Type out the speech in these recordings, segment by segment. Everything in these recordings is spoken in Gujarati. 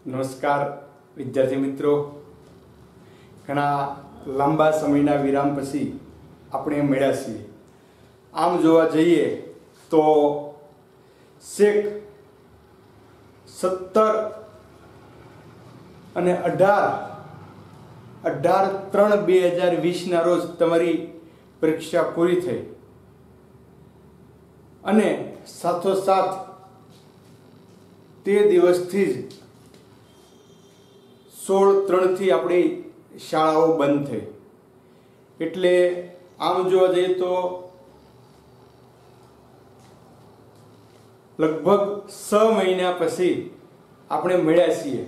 નમસ્કાર વિદ્યાર્થી મિત્રો, ઘણા લાંબા સમયના વિરામ પછી આપણે મળ્યા છીએ. આમ જોવા જઈએ તો શેક 17 અને 18/3/2020 ના રોજ તમારી પરીક્ષા પૂરી થઈ અને સાથોસાથ તે દિવસથી જ 16/3 થી આપણી શાળાઓ બંધ થઈ. એટલે આમ જોવા જઈએ તો લગભગ 6 મહિના પછી આપણે મળ્યા છીએ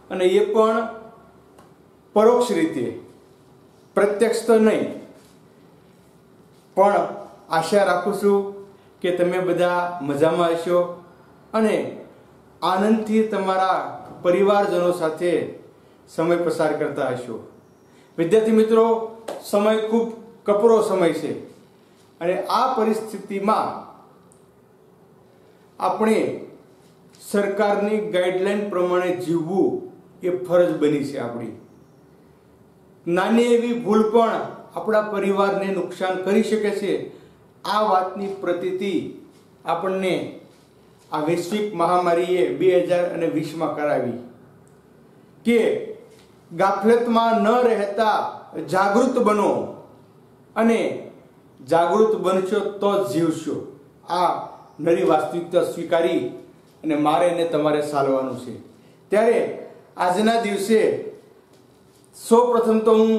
અને એ પણ પરોક્ષ રીતે, પ્રત્યક્ષ તો નહીં, પણ આશા રાખું છું કે તમે બધા મજામાં હશો અને આનંદથી તમારા પરિવારજનો સાથે સમય પસાર કરતા હશો. વિદ્યાર્થી મિત્રો, સમય ખૂબ કપરો સમય છે અને આ પરિસ્થિતિમાં આપણે સરકારની ગાઈડલાઈન પ્રમાણે જીવવું એ ફરજ બની છે આપણી. નાની એવી ભૂલ પણ આપણા પરિવારને નુકસાન કરી શકે છે. આ વાતની પ્રતીતિ આપણને આ વૈશ્વિક મહામારીએ 2020માં કરાવી કે ગાફલતમાં ન રહેતા જાગૃત બનો અને જાગૃત બનશો તો જ જીવશો. આ નરી વાસ્તવિકતા સ્વીકારી અને મારે ને તમારે ચાલવાનું છે. ત્યારે આજના દિવસે સૌપ્રથમ તો હું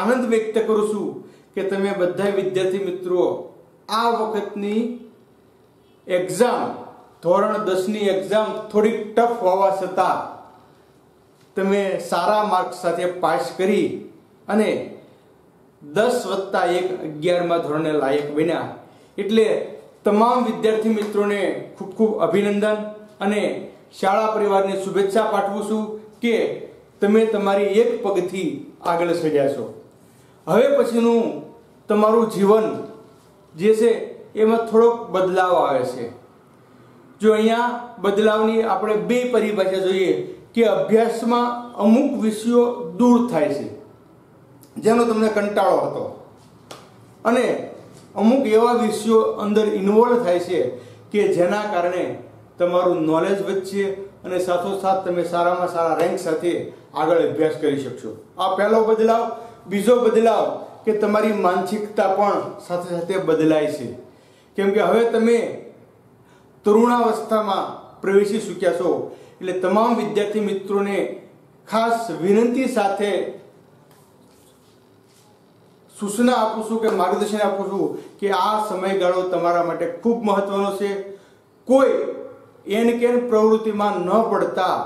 આનંદ વ્યક્ત કરું છું કે તમે બધા વિદ્યાર્થી મિત્રો આ વખતની એક્ઝામ, ધોરણ 10ની એક્ઝામ થોડીક ટફ હોવા છતાં તમે સારા માર્ક્સ સાથે પાસ કરી અને 10+1 11મા ધોરણે લાયક બન્યા. એટલે તમામ વિદ્યાર્થી મિત્રોને ખૂબ ખૂબ અભિનંદન અને શાળા પરિવારને શુભેચ્છા પાઠવું છું કે તમે તમારી એક પગથી આગળ ચડ્યા છો. હવે પછીનું તમારું જીવન જે છે એમાં થોડોક બદલાવ આવે છે. જો અહીંયા બદલાવની આપણે બે પરિભાષા જોઈએ કે અભ્યાસમાં અમુક વિષયો દૂર થાય છે જેનો તમને કંટાળો હતો અને અમુક એવા વિષયો અંદર ઇન્વોલ્વ થાય છે કે જેના કારણે તમારું નોલેજ વધશે અને સાથોસાથ તમે સારામાં સારા રેન્ક સાથે આગળ અભ્યાસ કરી શકશો. આ પહેલો બદલાવ. બીજો બદલાવ કે તમારી માનસિકતા પણ સાથે સાથે બદલાય છે, કેમ કે હવે તમે તરુણાવસ્થામાં પ્રવેશી ચૂક્યા છો. એટલે તમામ વિદ્યાર્થી મિત્રોને ખાસ વિનંતી સાથે સૂચના આપું છું કે માર્ગદર્શન આપું છું કે આ સમયગાળો તમારા માટે ખૂબ મહત્વનો છે. કોઈ એન કેન પ્રવૃત્તિમાં ન પડતા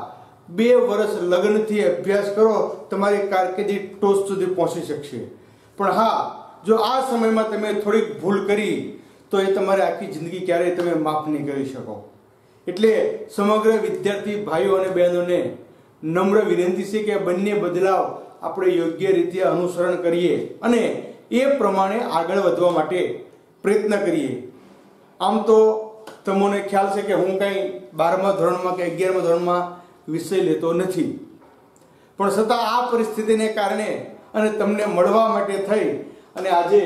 2 વર્ષ લગ્નથી અભ્યાસ કરો, તમારી કારકિર્દી ટોચ સુધી પહોંચી શકશે. પણ હા, જો આ સમયમાં તમે થોડીક ભૂલ કરી તો એ તમારે આખી જિંદગી ક્યારેય તમે માફ નહીં કરી શકો. એટલે સમગ્ર વિદ્યાર્થી ભાઈઓ અને બહેનોને નમ્ર વિનંતી છે કે બંને બદલાવ આપણે યોગ્ય રીતે અનુસરણ કરીએ અને એ પ્રમાણે આગળ વધવા માટે પ્રયત્ન કરીએ. આમ તો તમને ખ્યાલ છે કે હું કંઈ 12મા ધોરણમાં કે 11મા ધોરણમાં વિષય લેતો નથી, પણ છતાં આ પરિસ્થિતિને કારણે અને તમને મળવા માટે થઈ અને આજે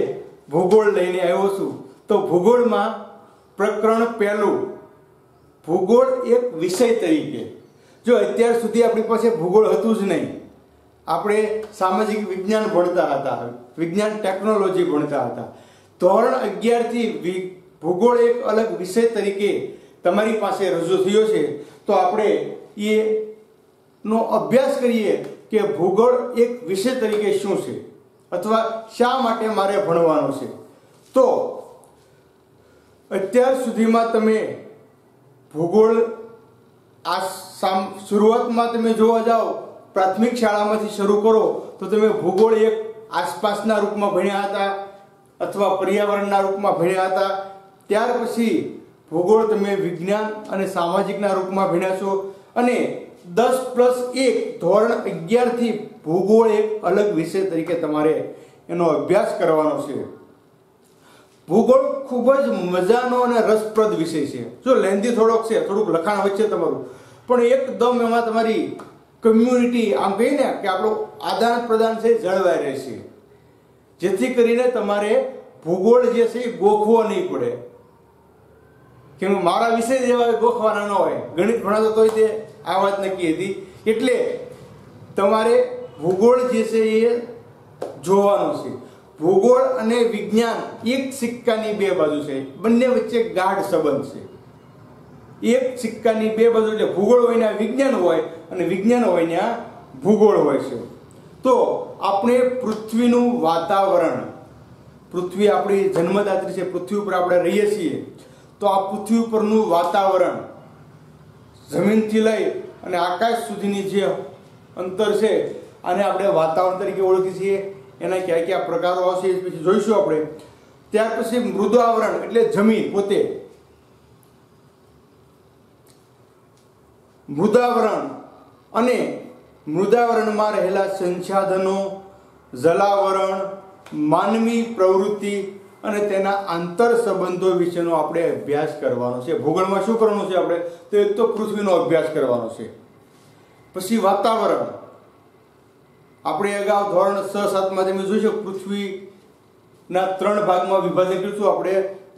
ભૂગોળ લઈને આવ્યો છું. તો ભૂગોળમાં પ્રકરણ 1, ભૂગોળ એક વિષય તરીકે. જો અત્યાર સુધી આપણી પાસે ભૂગોળ હતું જ નહીં, આપણે સામાજિક વિજ્ઞાન ભણતા હતા, વિજ્ઞાન ટેકનોલોજી ભણતા હતા. ધોરણ 11 થી ભૂગોળ એક અલગ વિષય તરીકે તમારી પાસે રજૂ થયો છે. તો આપણે એનો અભ્યાસ કરીએ કે ભૂગોળ એક વિષય તરીકે શું છે અથવા શા માટે મારે ભણવાનો છે. તો અત્યાર સુધીમાં તમે ભૂગોળ શરૂઆતમાં તમે જોવા જાઓ, પ્રાથમિક શાળામાંથી શરૂ કરો તો તમે ભૂગોળ એક આસપાસના રૂપમાં ભણ્યા હતા અથવા પર્યાવરણના રૂપમાં ભણ્યા હતા. ત્યાર પછી ભૂગોળ તમે વિજ્ઞાન અને સામાજિકના રૂપમાં ભણ્યા છો અને 10+1 ધોરણ 11 થી ભૂગોળ એક અલગ વિષય તરીકે તમારે એનો અભ્યાસ કરવાનો છે. ભૂગોળ ખૂબ જ મજાનો અને રસપ્રદ વિષય છે. જો લેન્ધી થોડોક છે, થોડુંક લખાણ વચ્ચે તમારું, પણ એકદમ એમાં તમારી કમ્યુનિટી આમ કહીએ ને કે આપણું આદાન પ્રદાન છે જળવાઈ રહેશે, જેથી કરીને તમારે ભૂગોળ જે છે એ ગોખવો નહીં પડે. કેમ કે મારા વિષય જેવા ગોખવાના ન હોય, ગણિત ભણાતો તોય તે આ વાત નક્કી હતી. એટલે તમારે ભૂગોળ જે છે એ જોવાનું છે. ભૂગોળ અને વિજ્ઞાન એક સિક્કાની બે બાજુ છે, બંને વચ્ચે ગાઢ સંબંધ છે. એક સિક્કાની બે બાજુ, એટલે ભૂગોળ હોય ને વિજ્ઞાન હોય અને વિજ્ઞાન હોય ને ભૂગોળ હોય છે. તો આપણે પૃથ્વીનું વાતાવરણ, પૃથ્વી આપણી જન્મદાત્રી છે, પૃથ્વી ઉપર આપણે રહીએ છીએ, તો આ પૃથ્વી ઉપરનું વાતાવરણ જમીનથી લઈ અને આકાશ સુધીની જે અંતર છે આને આપણે વાતાવરણ તરીકે ઓળખીએ છીએ. એના કયા કયા પ્રકારો આવશે એ પછી જોઈશું આપણે. ત્યાર પછી મૃદાવરણ એટલે જમીન પોતે, મૃદાવરણ અને મૃદાવરણમાં રહેલા સંસાધનો, જલાવરણ, માનવી પ્રવૃત્તિ અને તેના આંતર સંબંધો વિશેનો આપણે અભ્યાસ કરવાનો છે. ભૂગોળમાં શું કરવાનું છે આપણે? તો એક તો પૃથ્વીનો અભ્યાસ કરવાનો છે. પછી વાતાવરણ, આપણે અગાઉ ધોરણ 6-7 માં તમે જોઈશું પૃથ્વીના 3 ભાગમાં વિભાજન કરીશું આપણે,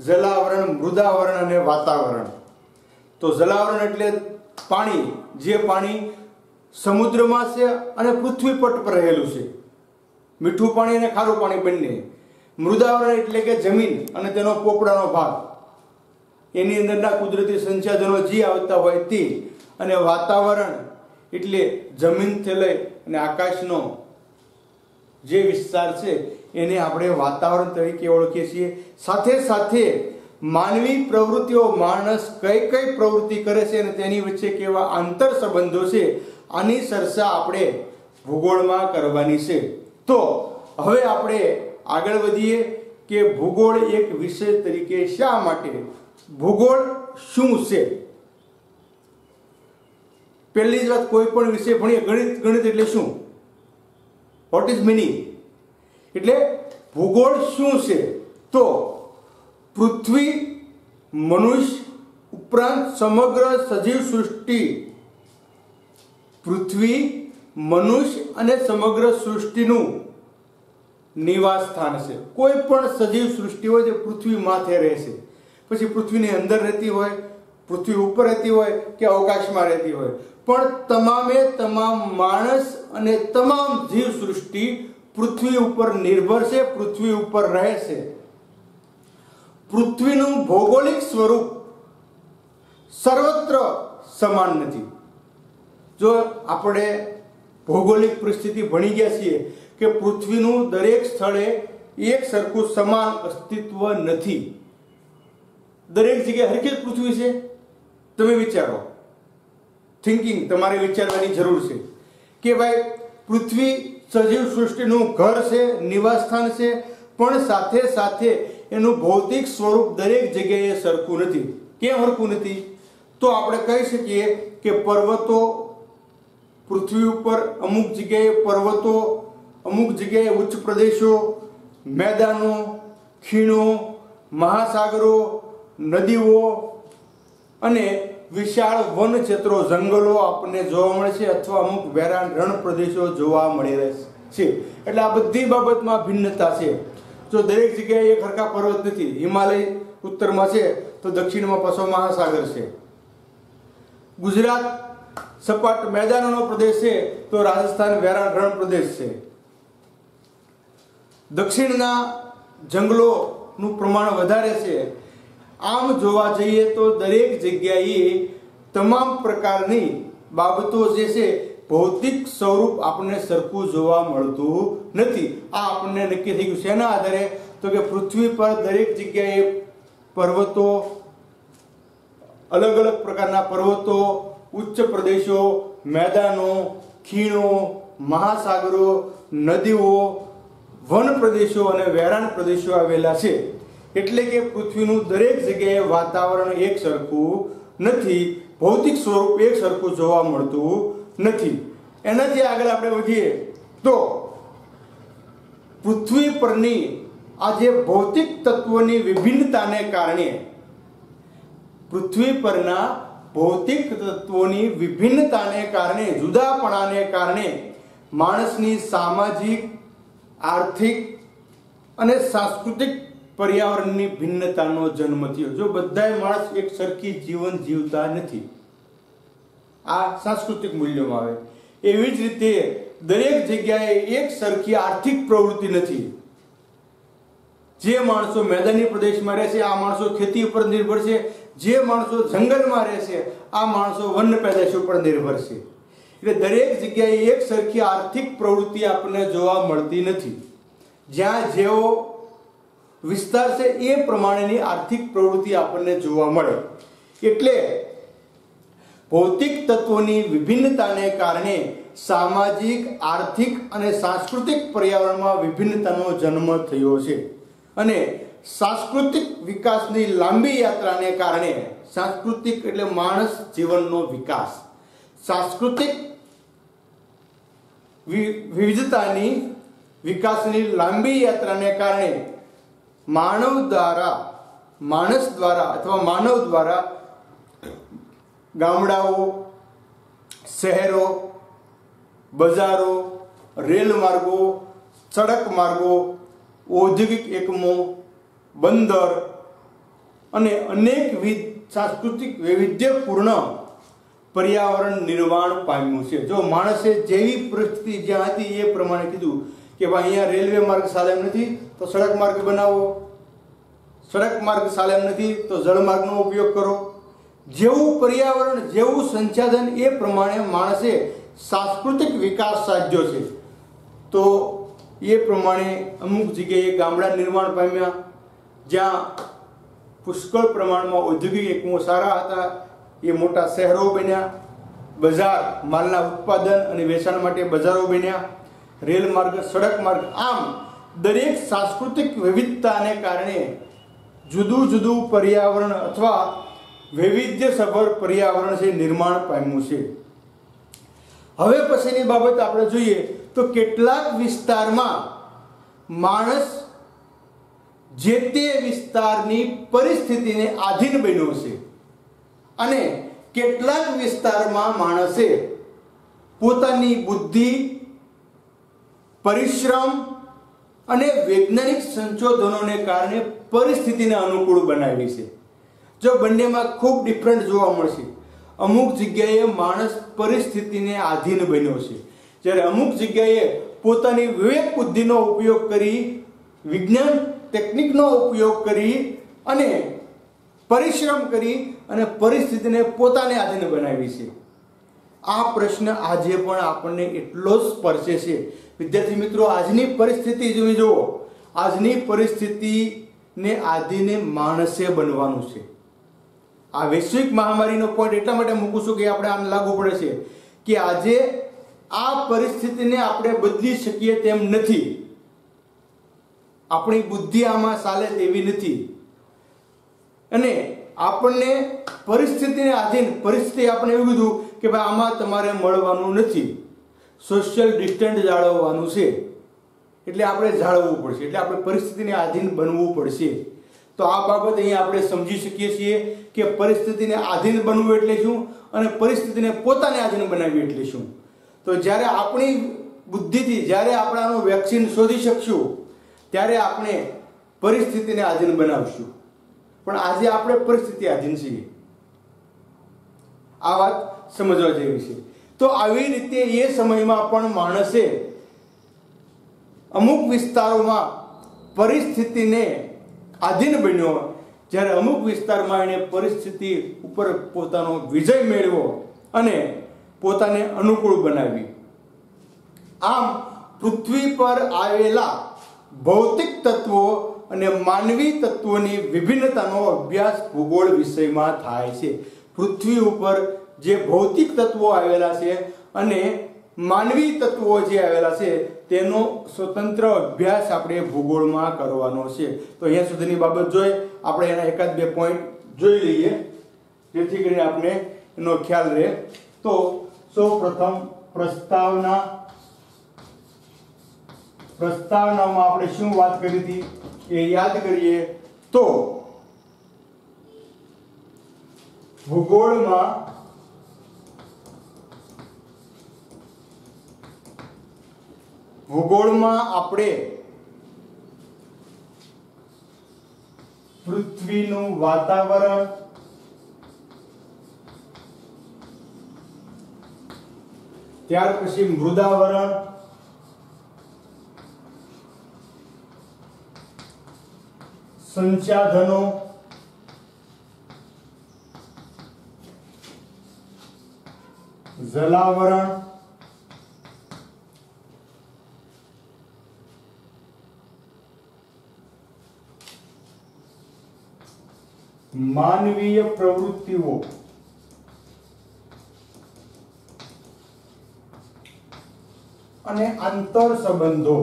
જલાવરણ, મૃદાવરણ અને વાતાવરણ. તો જલાવરણ એટલે પાણી, જે પાણી સમુદ્રમાં છે અને પૃથ્વી પટ પર રહેલું છે, મીઠું પાણી અને ખારું પાણી બંને. મૃદાવરણ એટલે કે જમીન અને તેનો પોપડાનો ભાગ, એની અંદરના કુદરતી સંસાધનો જે આવતા હોય તે. અને વાતાવરણ એટલે જમીનથી લઈ અને આકાશનો જે વિસ્તાર છે એને આપણે વાતાવરણ તરીકે ઓળખીએ છીએ. સાથે સાથે માનવી પ્રવૃત્તિઓ, માણસ કઈ કઈ પ્રવૃત્તિ કરે છે અને તેની વચ્ચે કેવા આંતર સંબંધો છે, આની ચર્ચા આપણે ભૂગોળમાં કરવાની છે. તો હવે આપણે આગળ વધીએ કે ભૂગોળ એક વિષય તરીકે શા માટે, ભૂગોળ શું છે? પહેલી જ વાત, કોઈ પણ વિષય ભણીએ, ગણિત એટલે શું? What is meaning? એટલે ભૂગોળ શું છે? તો પૃથ્વી, મનુષ્ય ઉપરાંત સમગ્ર સજીવ સૃષ્ટિ, પૃથ્વી, મનુષ્ય અને સમગ્ર સૃષ્ટિનું નિવાસ સ્થાન છે. કોઈ પણ સજીવ સૃષ્ટિ હોય તે પૃથ્વી માથે રહેશે. પછી પૃથ્વીની અંદર રહેતી હોય, પૃથ્વી ઉપર રહેતી હોય કે અવકાશમાં રહેતી હોય, પણ તમામે તમામ માણસ અને તમામ જીવ સૃષ્ટિ પૃથ્વી ઉપર નિર્ભર છે, પૃથ્વી ઉપર રહે છે. પૃથ્વીનું ભૌગોલિક સ્વરૂપ સર્વત્ર સમાન નથી. જો આપણે ભૌગોલિક પરિસ્થિતિ ભણી ગયા છીએ કે પૃથ્વીનું દરેક સ્થળે એક સરખું સમાન અસ્તિત્વ નથી. દરેક જગ્યાએ હરખી જ પૃથ્વી છે? તમે વિચારો, થિંકિંગ તમારે વિચારવાની જરૂર છે કે ભાઈ પૃથ્વી સજીવ સૃષ્ટિનું ઘર છે, નિવાસ સ્થાન છે, પણ સાથે સાથે એનું ભૌતિક સ્વરૂપ દરેક જગ્યાએ સરખું નથી. કેમ સરખું નથી? તો આપણે કહી શકીએ કે પર્વતો, પૃથ્વી ઉપર અમુક જગ્યાએ પર્વતો, અમુક જગ્યાએ ઉચ્ચ પ્રદેશો, મેદાનો, ખીણો, મહાસાગરો, નદીઓ અને વિશાળ વન ક્ષેત્રો, જંગલો આપણને જોવા મળે છે, અથવા અમુક વેરાન રણ પ્રદેશો જોવા મળી રહે છે. એટલે આ બધી બાબતમાં ભિન્નતા છે. જો દરેક જગ્યાએ એક સરખા પર્વત નથી. હિમાલય ઉત્તરમાં છે તો દક્ષિણમાં પાછો મહાસાગર છે. ગુજરાત સપાટ મેદાનોનો પ્રદેશ છે તો રાજસ્થાન વેરાન રણ પ્રદેશ છે. દક્ષિણના જંગલોનું પ્રમાણ વધારે છે. આમ જોવા જઈએ તો દરેક જગ્યાએ તમામ પ્રકારની બાબતો જે છે ભૌતિક સ્વરૂપ આપણને સરખું જોવા મળતું નથી. આ આપણને નક્કી થઈ ગયું. શેના આધારે? તો કે પૃથ્વી પર દરેક જગ્યાએ પર્વતો, અલગ અલગ પ્રકારના પર્વતો, ઉચ્ચ પ્રદેશો, મેદાનો, ખીણો, મહાસાગરો, નદીઓ, વન પ્રદેશો અને વેરાન પ્રદેશો આવેલા છે. એટલે કે પૃથ્વીનું દરેક જગ્યાએ વાતાવરણ એક સરખું નથી, ભૌતિક સ્વરૂપ એક સરખું જોવા મળતું નથી. એનાથી આગળ આપણે વધીએ તો પૃથ્વી પરની આ જે ભૌતિક તત્વોની વિભિન્નતાને કારણે પૃથ્વી પરના ભૌતિક તત્વોની વિભિન્નતાને કારણે, જુદાપણાને કારણે માણસની સામાજિક, આર્થિક અને સાંસ્કૃતિક પર્યાવરણની ભિન્નતાનો જન્મ થયો. જો બધાય માણસ એક સરખી જીવન જીવતા નથી, આ સાંસ્કૃતિક મૂલ્યોમાં આવે. એવી જ રીતે દરેક જગ્યાએ એક સરખી આર્થિક પ્રવૃત્તિ નથી. જે માણસો મેદાની પ્રદેશમાં રહે છે, આ માણસો ખેતી ઉપર નિર્ભર છે. જે માણસો જંગલમાં રહે છે, આ માણસો વન્ય પેદાશ ઉપર નિર્ભર છે. એટલે દરેક જગ્યાએ એક સરખી આર્થિક પ્રવૃત્તિ આપણને જોવા મળતી નથી. જ્યાં જેવો વિસ્તાર છે એ પ્રમાણેની આર્થિક પ્રવૃત્તિ આપણને જોવા મળે. એટલે ભૌતિક તત્વોની વિભિન્નતાને કારણે સામાજિક, આર્થિક અને સાંસ્કૃતિક પર્યાવરણમાં વિભિન્નતાનો જન્મ થયો છે. અને સાંસ્કૃતિક વિકાસની લાંબી યાત્રાને કારણે, સાંસ્કૃતિક એટલે માણસ જીવનનો વિકાસ, સાંસ્કૃતિક વિવિધતાની વિકાસની લાંબી યાત્રાને કારણે માનસ દ્વારા અથવા માનવ દ્વારા ગામડાઓ, શહેરો, બજારો, રેલ માર્ગો, સડક માર્ગો, ઔદ્યોગિક એકમો, બંદર અને અનેકવિધ સાંસ્કૃતિક વૈવિધ્યપૂર્ણ પર્યાવરણ નિર્માણ પામ્યું છે. જો માણસે જેવી પરિસ્થિતિ જ્યાં હતી એ પ્રમાણે કીધું કે ભાઈ અહીંયા રેલવે માર્ગ સાલેમ નથી તો સડક માર્ગ બનાવો, સડક માર્ગ સાલેમ નથી તો જળમાર્ગનો ઉપયોગ કરો. જેવું પર્યાવરણ, જેવું સંસાધન, એ પ્રમાણે માણસે સાંસ્કૃતિક વિકાસ સાધ્યો છે. તો એ પ્રમાણે અમુક જગ્યાએ ગામડા નિર્માણ પામ્યા, જ્યાં પુષ્કળ પ્રમાણમાં ઔદ્યોગિક એકમો સારા હતા એ મોટા શહેરો બન્યા. બજાર, માલના ઉત્પાદન અને વેચાણ માટે બજારો બન્યા. રેલ માર્ગ, સડક માર્ગ, આમ દરેક સાંસ્કૃતિક વિવિધતાને કારણે જુદું જુદું પર્યાવરણ અથવા વૈવિધ્યસભર પર્યાવરણ છે નિર્માણ પામ્યું છે. હવે પછીની બાબત આપણે જોઈએ તો કેટલાક વિસ્તારમાં માણસ જે તે વિસ્તારની પરિસ્થિતિને આધીન બન્યો છે અને કેટલાક વિસ્તારમાં માણસે પોતાની બુદ્ધિ, પરિશ્રમ અને વૈજ્ઞાનિક સંશોધનોને કારણે પરિસ્થિતિને અનુકૂળ બનાવી છે. જો બંનેમાં ખૂબ ડિફરન્ટ જોવા મળશે. અમુક જગ્યાએ માણસ પરિસ્થિતિને આધીન બન્યો છે, જ્યારે અમુક જગ્યાએ પોતાની વિવેક બુદ્ધિનો ઉપયોગ કરી, વિજ્ઞાન ટેકનિકનો ઉપયોગ કરી અને પરિશ્રમ કરી અને પરિસ્થિતિને પોતાને આધીન બનાવી છે. આ પ્રશ્ન આજે પણ આપણને એટલો જ સ્પર્શે છે. વિદ્યાર્થી મિત્રો, આજની પરિસ્થિતિ જોઈ જુઓ. આજની પરિસ્થિતિને આધીને માણસે બનવાનું છે. આ વૈશ્વિક મહામારીનો પોઈન્ટ એટલા માટે મૂકું છું કે આપણે આમ લાગુ પડે છે કે આજે આ પરિસ્થિતિને આપણે બદલી શકીએ તેમ નથી. આપણી બુદ્ધિ આમાં ચાલે તેવી નથી અને આપણને પરિસ્થિતિને આધીન, પરિસ્થિતિ આપણે એવું કીધું કે ભાઈ આમાં તમારે મળવાનું નથી, સોશિયલ ડિસ્ટન્સ જાળવવાનું છે, એટલે આપણે જાળવવું પડશે, એટલે આપણે પરિસ્થિતિને આધીન બનવું પડશે. તો આ બાબત અહીંયા આપણે સમજી શકીએ છીએ કે પરિસ્થિતિને આધીન બનવું એટલે શું અને પરિસ્થિતિને પોતાને આધીન બનાવવી એટલે શું. તો જ્યારે આપણી બુદ્ધિથી જ્યારે આપણે આનું વેક્સિન શોધી શકશું ત્યારે આપણે પરિસ્થિતિને આધીન બનાવશું. પણ આજે આપણે પરિસ્થિતિ આધીન છીએ. આ વાત સમજવા જેવી છે. તો આવી રીતે એ સમયમાં પણ માણસે અમુક વિસ્તારોમાં પરિસ્થિતિને આધીન બન્યો, જ્યારે અમુક વિસ્તારમાં એણે પરિસ્થિતિ ઉપર પોતાનો વિજય મેળવ્યો અને પોતાને અનુકૂળ બનાવી. આમ પૃથ્વી પર આવેલા ભૌતિક તત્વો અને માનવી તત્વોની વિભિન્નતાનો અભ્યાસ ભૂગોળ વિષયમાં થાય છે. પૃથ્વી ઉપર જે ભૌતિક તત્વો આવેલા છે અને માનવી તત્વો જે આવેલા છે તેનો સ્વતંત્ર અભ્યાસ આપણે ભૂગોળમાં કરવાનો છે. તો અહીંયા સુધીની બાબત જોઈ આપણે એના એકાદ બે પોઈન્ટ જોઈ લઈએ જેથી કરીને આપણે એનો ખ્યાલ રહે. તો સૌ પ્રથમ પ્રસ્તાવનામાં આપણે શું વાત કરી હતી એ યાદ કરીએ તો ભૂગોળમાં આપણે પૃથ્વીનું વાતાવરણ, ત્યાર પછી મૃદાવરણ, સંસાધનો, જલાવરણ, માનવીય પ્રવૃત્તિઓ અને આંતર સંબંધોનો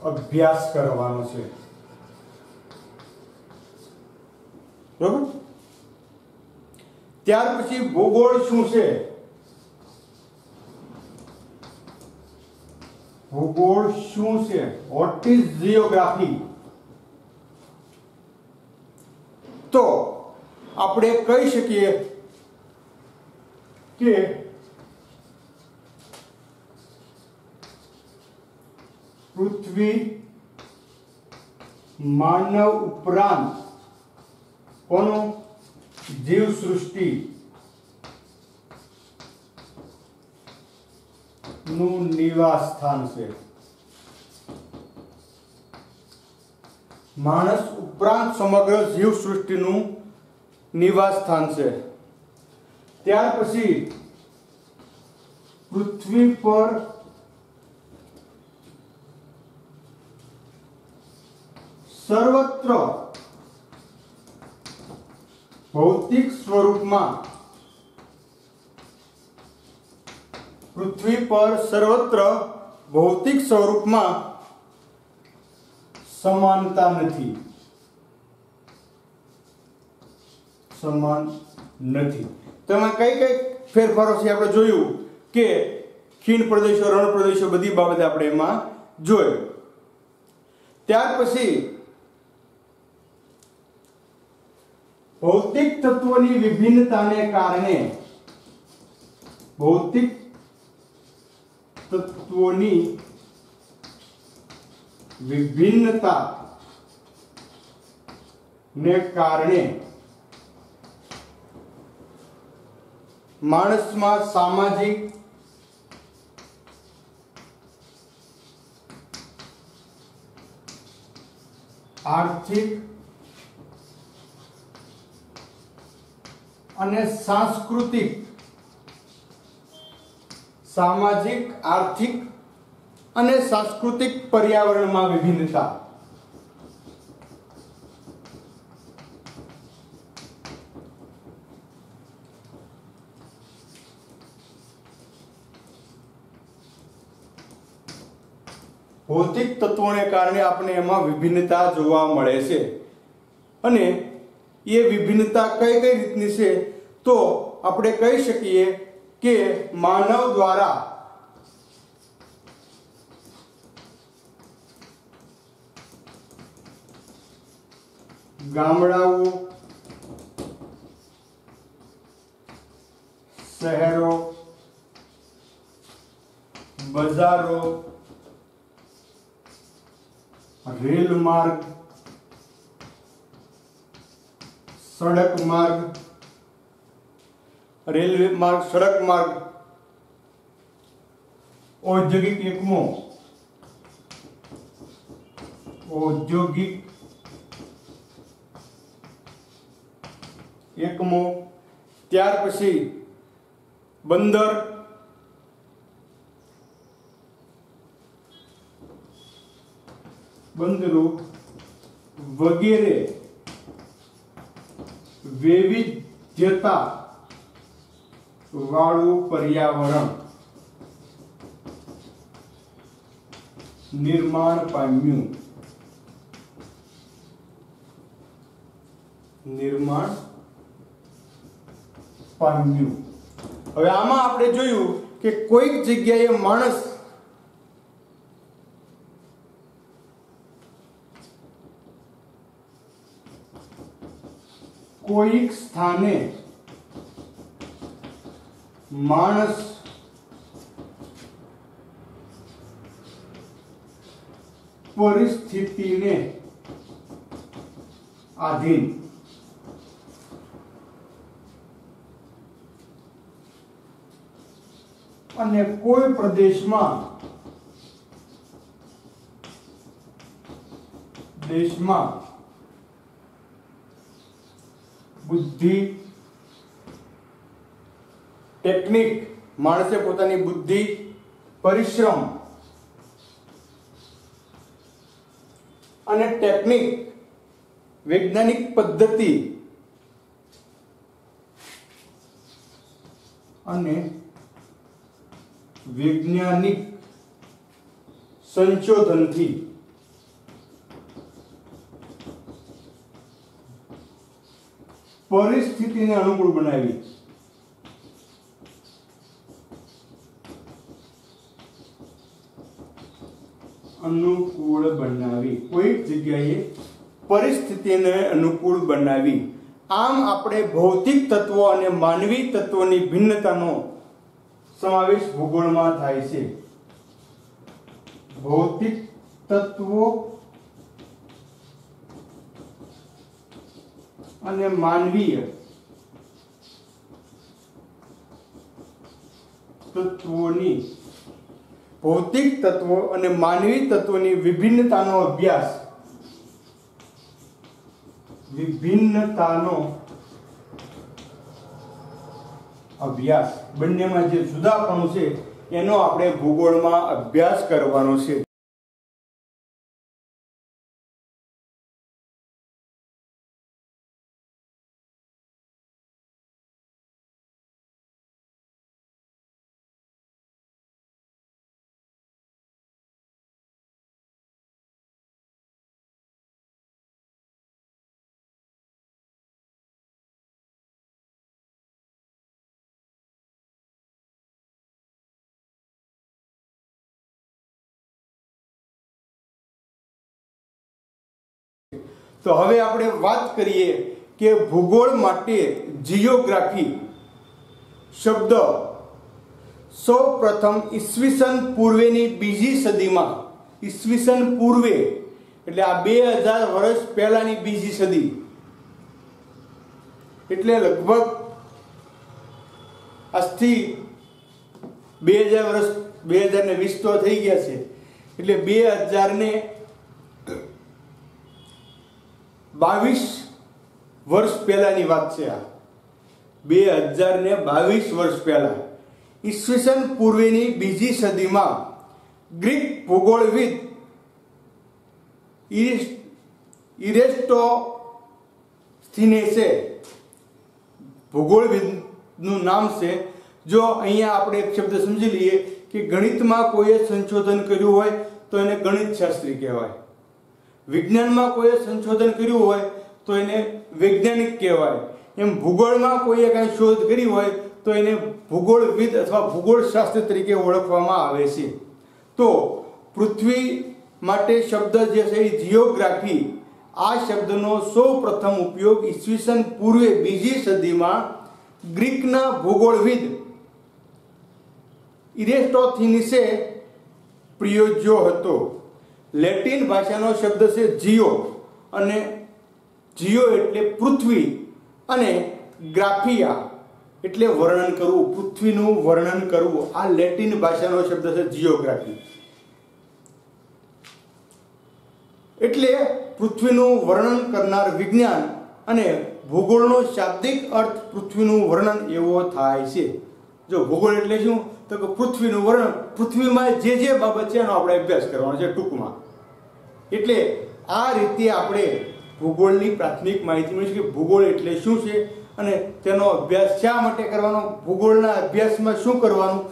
અભ્યાસ કરવાનો છે. બરોબર. ત્યાર પછી ભૂગોળ શું છે? ભૂગોળ શું છે? What is geography? તો આપણે કહી શકીએ કે પૃથ્વી માનવ ઉપરાંત કોનું જીવ સૃષ્ટિ નું નિવાસ સ્થાન છે. માણસ ઉપરાંત સમગ્ર જીવ સૃષ્ટિનું નિવાસ સ્થાન છે. ત્યાર પછી પૃથ્વી પર સર્વત્ર ભૌતિક સ્વરૂપમાં સમાનતા નથી. સમાન નથી. તેમાં કઈ ફેરફારો છે આપણે જોયું કે ખીણ પ્રદેશો, રણ પ્રદેશો, બધી બાબતે આપણે એમાં જોયું. ત્યાર પછી ભૌતિક તત્વોની વિભિન્નતાને કારણે માણસમાં સામાજિક, આર્થિક અને સાંસ્કૃતિક પર્યાવરણમાં વિભિન્નતા. ભૌતિક તત્વોને કારણે આપણે એમાં વિભિન્નતા જોવા મળે છે. અને એ વિભિન્નતા કઈ રીતની છે? તો આપણે કહી શકીએ કે માનવ દ્વારા ગામડાઓ, શહેરો, બજારો, રેલ માર્ગ, સડક માર્ગ, રેલવે માર્ગ, સડક માર્ગ, ઔદ્યોગિક એકમો, ત્યાર પછી બંદર, બંદરો વગેરે વૈવિધ્યતા વાળું પર્યાવરણ નિર્માણ પામ્યું. હવે આમાં આપણે જોયું કે કોઈક જગ્યાએ માણસ કોઈક સ્થાને માણસ પરિસ્થિતિને આધીન અને કોઈ પ્રદેશમાં બુદ્ધિ ટેકનિક માણસે પોતાની બુદ્ધિ પરિશ્રમ અને ટેકનિક વૈજ્ઞાનિક પદ્ધતિ અને વૈજ્ઞાનિક સંશોધનથી પરિસ્થિતિને અનુકૂળ બનાવી કોઈક જગ્યાએ પરિસ્થિતિને અનુકૂળ બનાવી. આમ આપણે ભૌતિક તત્વો અને માનવી તત્વોની ભિન્નતાનો સમાવેશ ભૂગોળમાં થાય છે. ભૌતિક તત્વો અને માનવીય તત્વોની ભૌતિક તત્વો અને માનવી તત્વોની વિભિન્નતાનો અભ્યાસ બંનેમાં જે જુદાપણું છે એનો આપણે ભૂગોળમાં અભ્યાસ કરવાનો છે. તો હવે આપણે વાત કરીએ કે ભૂગોળ માટે જીઓગ્રાફી શબ્દ સૌપ્રથમ ઈસવીસન પૂર્વેની બીજી સદીમાં, ઈસવીસન પૂર્વે એટલે આ 2000 વર્ષ પહેલાની બીજી સદી, એટલે લગભગ આજથી 2000 વર્ષ 2020 તો થઈ ગયા છે, એટલે 2022 વર્ષ પહેલાની વાત છે. આ 2022 વર્ષ પહેલા ઈસવીસન પૂર્વેની બીજી સદીમાં ગ્રીક ભૂગોળવિદ ઇરેસ્ટોસ્થીનેસે, ભૂગોળવિદનું નામ છે. જો અહીંયા આપણે એક શબ્દ સમજી લઈએ કે ગણિતમાં કોઈએ સંશોધન કર્યું હોય તો એને ગણિત શાસ્ત્રી કહેવાય, વિજ્ઞાનમાં કોઈએ સંશોધન કર્યું હોય તો એને વૈજ્ઞાનિક કહેવાય, એમ ભૂગોળમાં કોઈએ કાંઈ શોધ કરી હોય તો એને ભૂગોળવિદ અથવા ભૂગોળશાસ્ત્ર તરીકે ઓળખવામાં આવે છે. તો પૃથ્વી માટે શબ્દ જે છે એ જીઓગ્રાફી, આ શબ્દનો સૌ પ્રથમ ઉપયોગ ઈસવીસન પૂર્વે બીજી સદીમાં ગ્રીકના ભૂગોળવિદ ઇરેસ્ટોસ્થીનીસે પ્રયોજ્યો હતો. લેટિન ભાષાનો શબ્દ છે જીઓ, અને જીઓ એટલે પૃથ્વી અને ગ્રાફિયા એટલે વર્ણન કરવું, પૃથ્વીનું વર્ણન કરવું. આ લેટિન ભાષાનો શબ્દ છે જીઓગ્રાફી. એટલે પૃથ્વીનું વર્ણન કરનાર વિજ્ઞાન અને ભૂગોળનો શાબ્દિક અર્થ પૃથ્વીનું વર્ણન એવો થાય છે. જો ભૂગોળ એટલે શું, તો કે પૃથ્વીનું વર્ણન, પૃથ્વીમાં જે બાબત છે એનો આપણે અભ્યાસ કરવાનો છે ટૂંકમાં. એટલે આ રીતે આપણે ભૂગોળની પ્રાથમિક માહિતી મળી છે કે ભૂગોળ એટલે શું છે અને તેનો અભ્યાસ શા માટે કરવાનો, ભૂગોળના અભ્યાસમાં શું કરવાનું.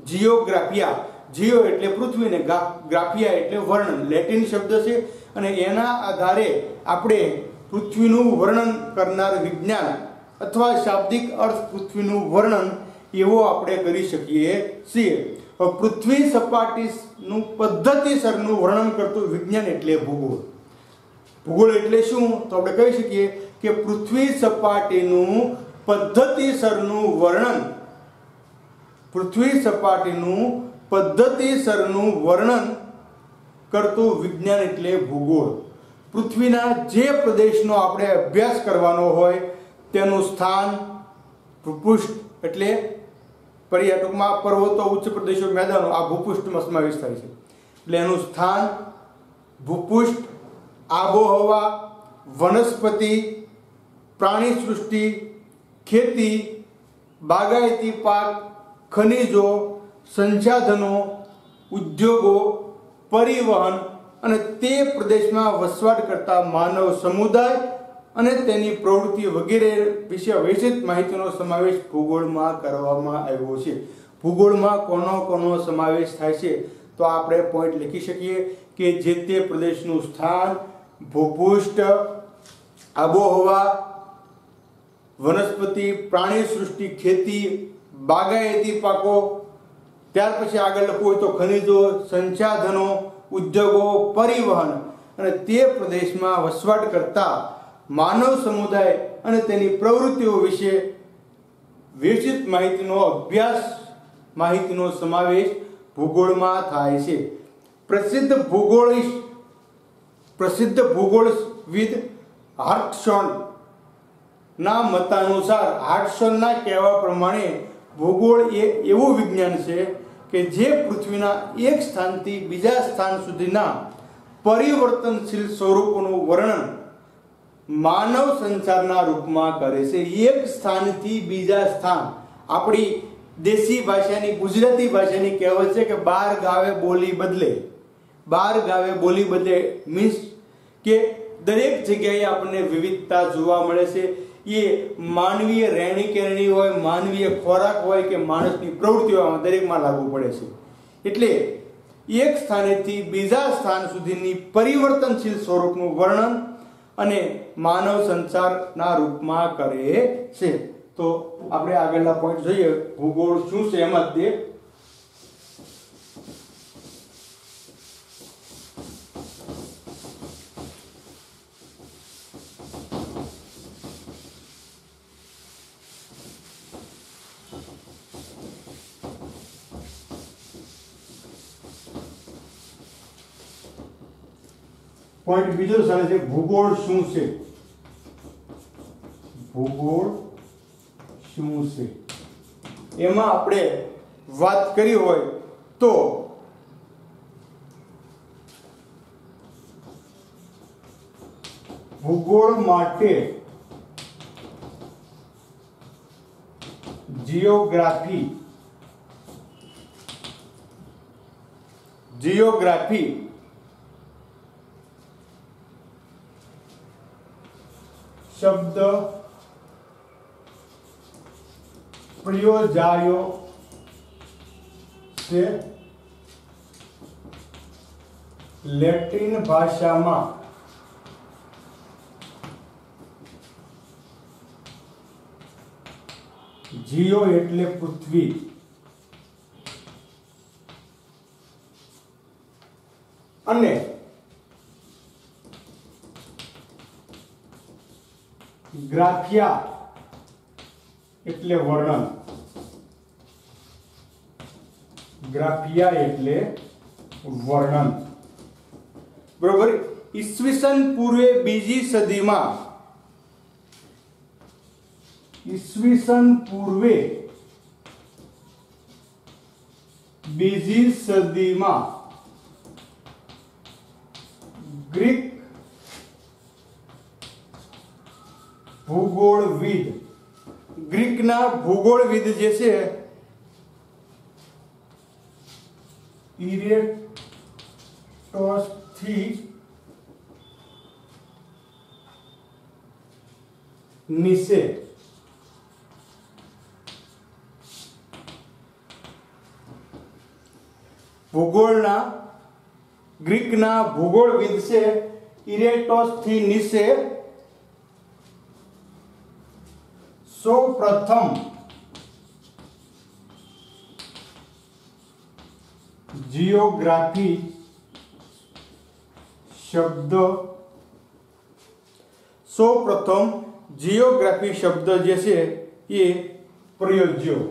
જીઓગ્રાફિયા, જીઓ એટલે પૃથ્વી ને ગ્રાફિયા એટલે વર્ણન, લેટિન શબ્દ છે, અને એના આધારે આપણે પૃથ્વીનું વર્ણન કરનાર વિજ્ઞાન અથવા શાબ્દિક અર્થ પૃથ્વીનું વર્ણન એવો આપણે કરી શકીએ છીએ. પૃથ્વી સપાટીનું પદ્ધતિસરનું વર્ણન કરતું વિજ્ઞાન એટલે ભૂગોળ. ભૂગોળ એટલે શું, તો આપણે કહી શકીએ કે પૃથ્વી સપાટીનું પદ્ધતિસરનું વર્ણન, પૃથ્વી સપાટીનું પદ્ધતિસરનું વર્ણન કરતું વિજ્ઞાન એટલે ભૂગોળ. પૃથ્વીના જે પ્રદેશનો આપણે અભ્યાસ કરવાનો હોય તેનું સ્થાન, ભૂપૃષ્ઠ એટલે ટૂંકમાં પર્વતો, ઉચ્ચ પ્રદેશો, મેદાનો આ ભૂપૃષ્ઠમાં સમાવેશ થાય છે. એટલે એનું સ્થાન, ભૂપૃષ્ઠ, આબોહવા, વનસ્પતિ, પ્રાણી સૃષ્ટિ, ખેતી, બાગાયતી પાક, ખનિજો, સંસાધનો, ઉદ્યોગો, પરિવહન અને તે પ્રદેશમાં વસવાટ કરતા માનવ સમુદાય અને તેની પ્રવૃત્તિ વગેરે વિશે વિશેષ માહિતીનો સમાવેશ ભૂગોળમાં કરવામાં આવ્યો છે. ભૂગોળમાં કોનો સમાવેશ થાય છે તો આપણે પોઈન્ટ લખી શકીએ કે જે તે પ્રદેશનું સ્થાન, ભૂપૃષ્ઠ, આબોહવા, વનસ્પતિ, પ્રાણી સૃષ્ટિ, ખેતી, બાગાયતી પાકો, ત્યાર પછી આગળ લખવું હોય તો ખનિજો, સંસાધનો, ઉદ્યોગો, પરિવહન અને તે પ્રદેશમાં વસવાટ કરતા માનવ સમુદાય અને તેની પ્રવૃત્તિઓ વિશે વિશેષ માહિતીનો અભ્યાસ, માહિતીનો સમાવેશ ભૂગોળમાં થાય છે. પ્રસિદ્ધ ભૂગોળવિદ હાર્ટસોન ના મતાનુસાર, હાર્ટસોનના કહેવા પ્રમાણે ભૂગોળ એ એવું વિજ્ઞાન છે કે જે પૃથ્વીના એક સ્થાનથી બીજા સ્થાન સુધીના પરિવર્તનશીલ સ્વરૂપોનું વર્ણન માનવ સંચારના રૂપમાં કરે છે. એક સ્થાનથી બીજા સ્થાન, આપણી દેશી ભાષાની, ગુજરાતી ભાષાની કહેવત છે કે 12 ગાવે બોલી બદલે. 12 ગાવે બોલી બદલે મીન્સ કે દરેક જગ્યાએ આપણને વિવિધતા જોવા મળે છે. એ માનવીય રહેણી કહેણી હોય, માનવીય ખોરાક હોય કે માણસની પ્રવૃત્તિઓ દરેકમાં લાગુ પડે છે. એટલે એક સ્થાનેથી બીજા સ્થાન સુધીની પરિવર્તનશીલ સ્વરૂપનું વર્ણન અને માનવ સંચારના રૂપમાં કરે છે. તો આપણે આગળના પોઈન્ટ જોઈએ, ભૂગોળ શું છે એમાં તે. પોઈન્ટ બીજો સામે છે ભૂગોળ શું છે. ભૂગોળ શું છે એમાં આપણે વાત કરી હોય તો ભૂગોળ માટે જિયોગ્રાફી શબ્દ પ્રયોજાયો છે લેટિન ભાષામાં જીઓ એટલે પૃથ્વી અને ગ્રાફિયા એટલે વર્ણન. ગ્રાફિયા એટલે વર્ણન. બરોબર. ઈસવીસન પૂર્વે બીજી સદીમાં, ઈસવીસન પૂર્વે બીજી સદીમાં ગ્રીક ભૂગોળવિદ, ગ્રીકના ભૂગોળવિદ જે છે ઇરેટોસ્થીનીસે ભૂગોળના ગ્રીકના ભૂગોળવિદ છે ઇરેટોસ્થીનીસે સૌ પ્રથમ जियोग्राफी शब्द सौ प्रथम જીઓગ્રાફી શબ્દ જે છે એ પ્રયોજ્યો.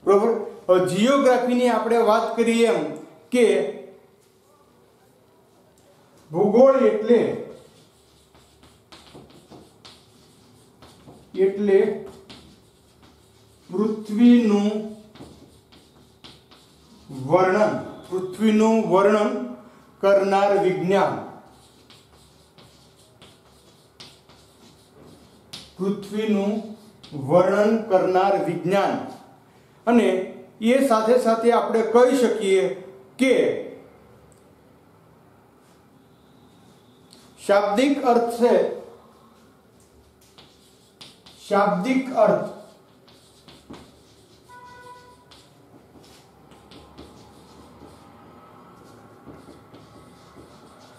બરોબર. હવે જીઓગ્રાફીની આપણે વાત કરીએ એમ કે ભૂગોળ એટલે પૃથ્વીનું વર્ણન કરનાર વિજ્ઞાન. પૃથ્વીનું વર્ણન કરનાર વિજ્ઞાન. અને એ સાથે સાથે આપણે કહી શકીએ કે શાબ્દિક અર્થ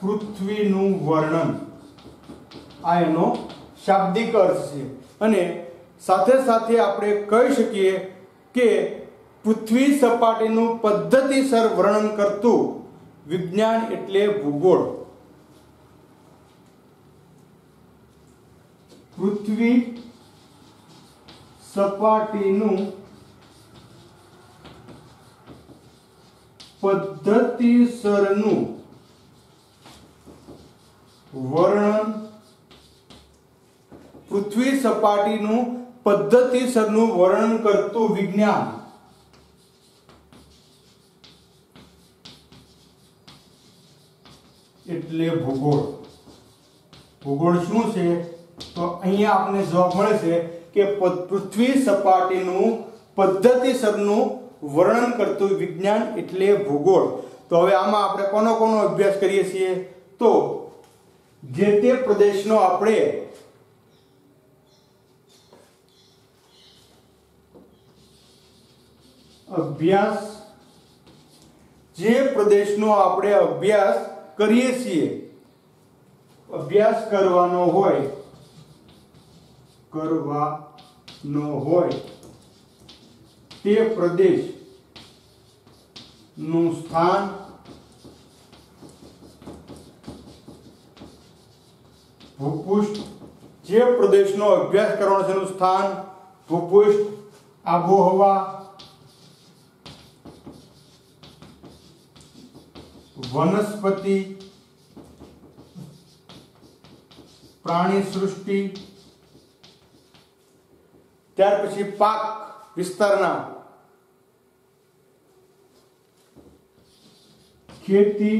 પૃથ્વીનું વર્ણન, આ એનો શાબ્દિક અર્થ છે. અને સાથે સાથે આપણે કહી શકીએ કે પૃથ્વી સપાટીનું પદ્ધતિસર વર્ણન કરતું વિજ્ઞાન એટલે ભૂગોળ. પૃથ્વી સપાટીનું પદ્ધતિસરનું વર્ણન, પૃથ્વી સપાટીનું પદ્ધતિસરનું વર્ણન કરતું વિજ્ઞાન એટલે ભૂગોળ. ભૂગોળ શું છે? તો અહીંયા આપણને જવાબ મળે છે કે પૃથ્વી સપાટીનું પદ્ધતિસરનું વર્ણન કરતું વિજ્ઞાન એટલે ભૂગોળ. તો હવે આમાં આપણે કોનો અભ્યાસ કરીએ છીએ? તો જે તે પ્રદેશનો આપણે અભ્યાસ કરીએ છીએ, અભ્યાસ કરવાનો હોય તે પ્રદેશનું સ્થાન, ભૂપૃષ્ઠ, જે પ્રદેશનો અભ્યાસ કરવાનો છે એનું સ્થાન, ભૂપૃષ્ઠ, આબોહવા, વનસ્પતિ, પ્રાણી સૃષ્ટિ, ત્યાર પછી પાક વિસ્તારના, ખેતી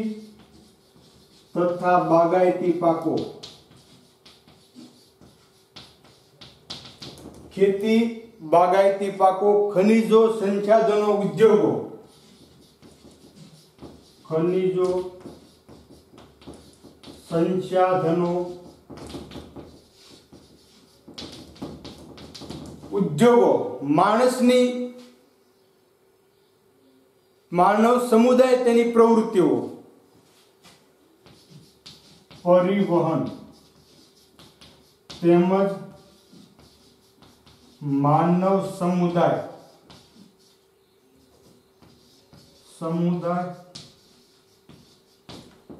તથા બાગાયતી પાકો, ખેતી બાગાયતી પાકો, ખનિજો સંસાધનો ઉદ્યોગો, ખનિજો સંસાધનો ઉદ્યોગો, માનવ સમુદાય તેની પ્રવૃત્તિઓ, પરિવહન તેમજ માનવ સમુદાય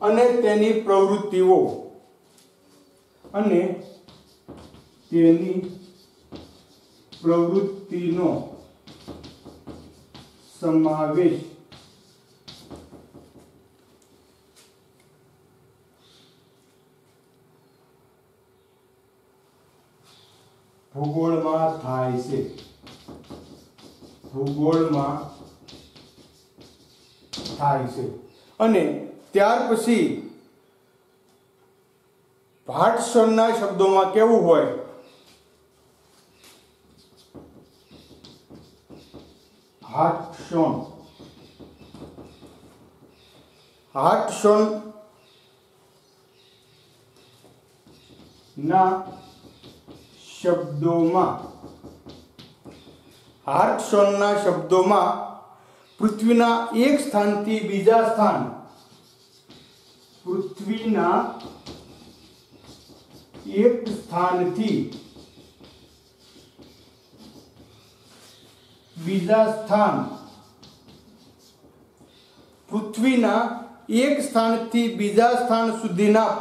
અને તેની પ્રવૃત્તિઓ અને તેની પ્રવૃત્તિનો સમાવેશ ભૂગોળમાં થાય છે. અને ત્યાર પછી ભાટસોનના શબ્દોમાં કેવું હોય? હાર્ટશોન ના શબ્દોમાં પૃથ્વીના એક સ્થાનથી બીજા સ્થાન, પૃથ્વીના એક સ્થાનથી બીજા સ્થાન, પૃથ્વીના એક સ્થાનથી બીજા સ્થાન સુધીના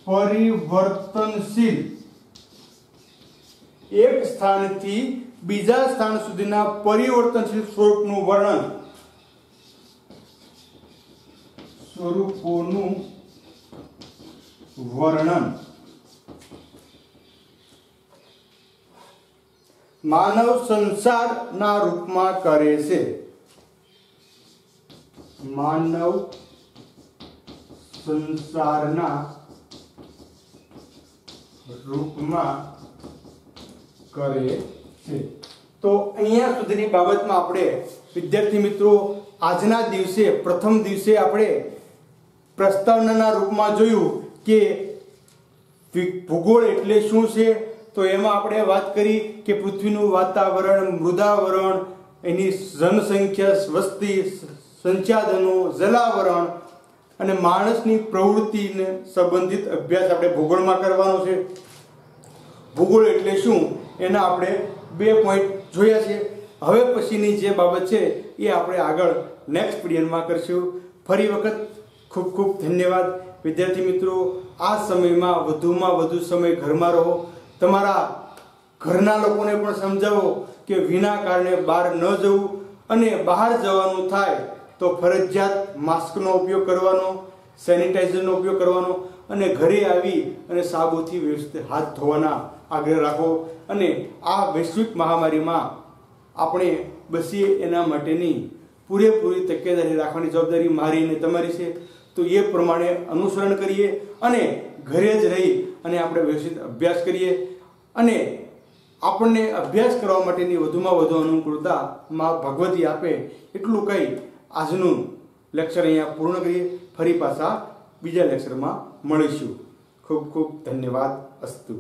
પરિવર્તનશીલ એક સ્થાનથી બીજા સ્થાન સુધીના પરિવર્તનશીલ સ્વરૂપોનું વર્ણન માનવ સંસારના રૂપમાં કરે છે. માનવ સંસારના રૂપમાં કરે છે. તો અહીંયા સુધીની બાબતમાં આપણે વિદ્યાર્થી મિત્રો આજના દિવસે પ્રથમ દિવસે આપણે પ્રસ્તાવનાના રૂપમાં જોયું કે ભૂગોળ એટલે શું છે. તો એમાં આપણે વાત કરી કે પૃથ્વીનું વાતાવરણ, મૃદાવરણ, એની જનસંખ્યા, વસ્તી, સંસાધનો, જલાવરણ અને માણસની પ્રવૃત્તિને સંબંધિત અભ્યાસ આપણે ભૂગોળમાં કરવાનો છે. ભૂગોળ એટલે શું એના આપણે 2 પોઈન્ટ જોયા છે. હવે પછીની જે બાબત છે એ આપણે આગળ નેક્સ્ટ પીરિયડમાં કરશું. ફરી વખત ખૂબ ખૂબ ધન્યવાદ વિદ્યાર્થી મિત્રો. આ સમયમાં વધુમાં વધુ સમય ઘરમાં રહો. તમારા ઘરના લોકોને પણ સમજાવો કે વિના કારણે બહાર ન જવું, અને બહાર જવાનું થાય તો ફરજિયાત માસ્કનો ઉપયોગ કરવાનો, સેનિટાઈઝરનો ઉપયોગ કરવાનો, અને ઘરે આવી અને સાબુથી વ્યવસ્થિત હાથ ધોવાના આગ્રહ રાખો. અને આ વૈશ્વિક મહામારીમાં આપણે બચીએ એના માટેની પૂરેપૂરી તકેદારી રાખવાની જવાબદારી મારી અને તમારી છે. તો એ પ્રમાણે અનુસરણ કરીએ અને ઘરે જ રહી અને આપણે વ્યવસ્થિત અભ્યાસ કરીએ, અને આપણને અભ્યાસ કરવા માટેની વધુમાં વધુ અનુકૂળતા માં ભગવતી આપે એટલું કહી આજનું લેક્ચર અહીંયા પૂર્ણ કરીએ. ફરી પાછા બીજા લેક્ચરમાં મળીશું. ખૂબ ખૂબ ધન્યવાદ. અસ્તુ.